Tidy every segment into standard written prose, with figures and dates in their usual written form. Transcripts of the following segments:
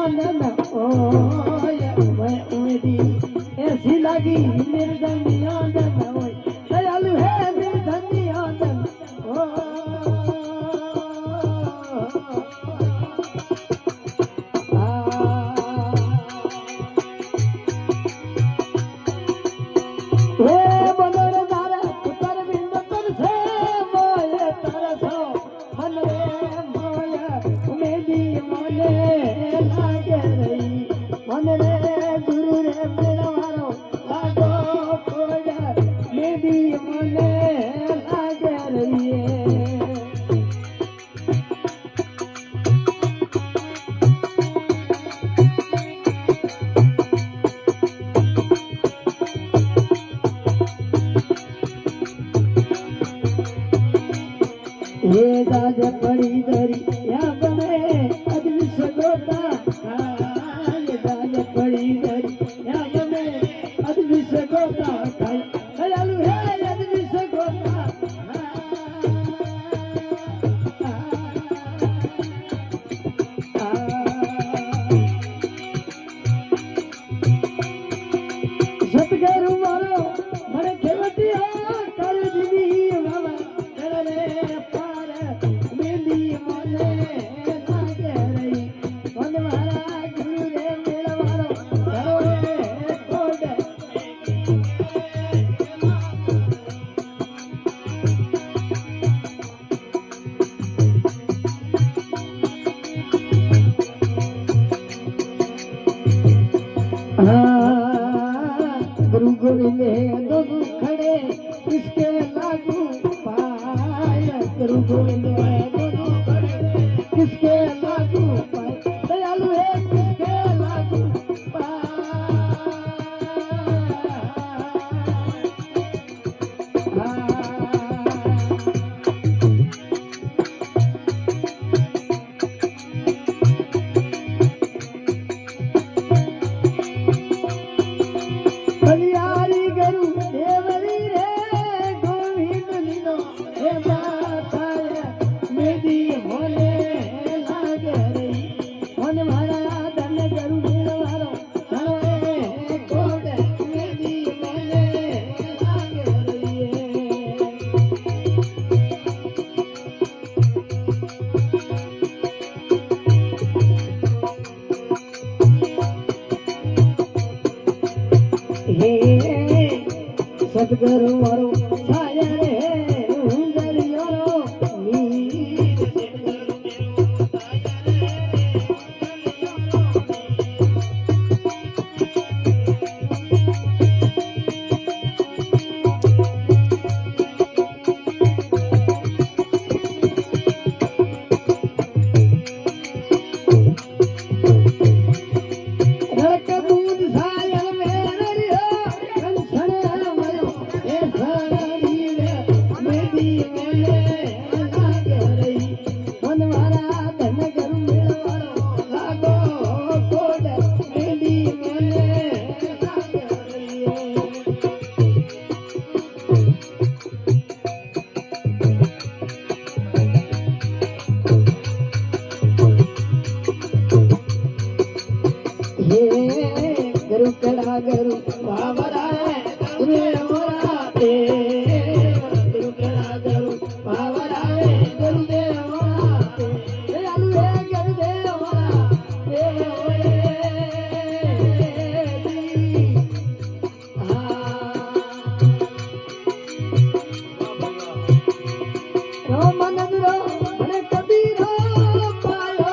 आनंद ओय मैं उमेदी ऐसी लगी निर्धनी आनंद ओय दयालु है निर्धनी आनंद ये दाज पड़ी दरी या बने अदमी सगोता ये दाज पड़ी दरी या बने अदमी सगोता दयालु है अदमी सगोता सतगुरु मारो मरे खेवटिया कर दीदी बाबा करे गुरु गोविंद दो खड़े किसके लागू पाए गुरु गोविंद दो खड़े किसके लागू पाए दयालु है किसके लागू बलियारी गरु देवरी रे गोविंद लीनो हे माता मेदी भोले लागे रही मन मारा धन गरु देवारो हरे कोड मेदी भोले लागे रही सतगुरु मारो छाया रे हुंगरियोरो नीर सतगुरु गुरु कड़ा गुरु बाबरा गुरु मोरा ते गुरु कड़ा गुरु बाबरा गुरु देव मोरा ते दयालु है गुरु देव मोरा देव होए रो मन रो मन कबीरो पायो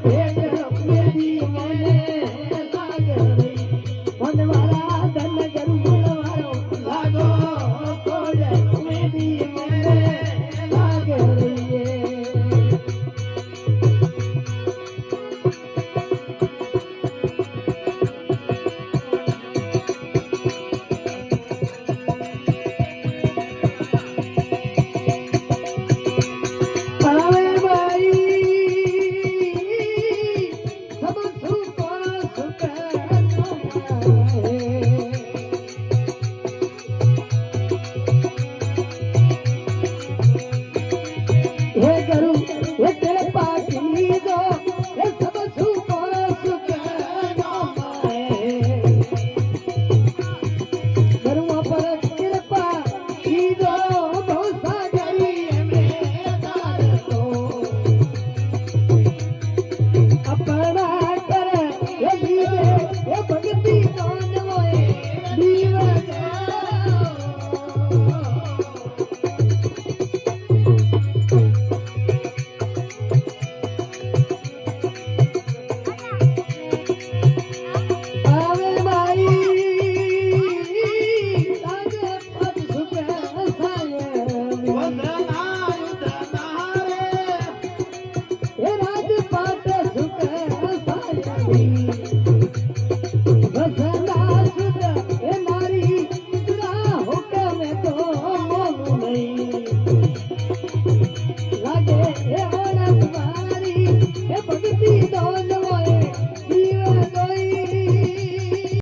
भेट मेरी मन मन वाला धन આપણા કરે એ દીવે એ ભક્તિ માનવો એ દીવા આવે માઈ લાગે પદ સુખે સાયે એ રાજપાટ સુખે સાયરી વસના સુખ એ મારી ના હુકમે તો મોનું નહીં લાગે એ ઓળખ મારી એ ભક્તિ દોન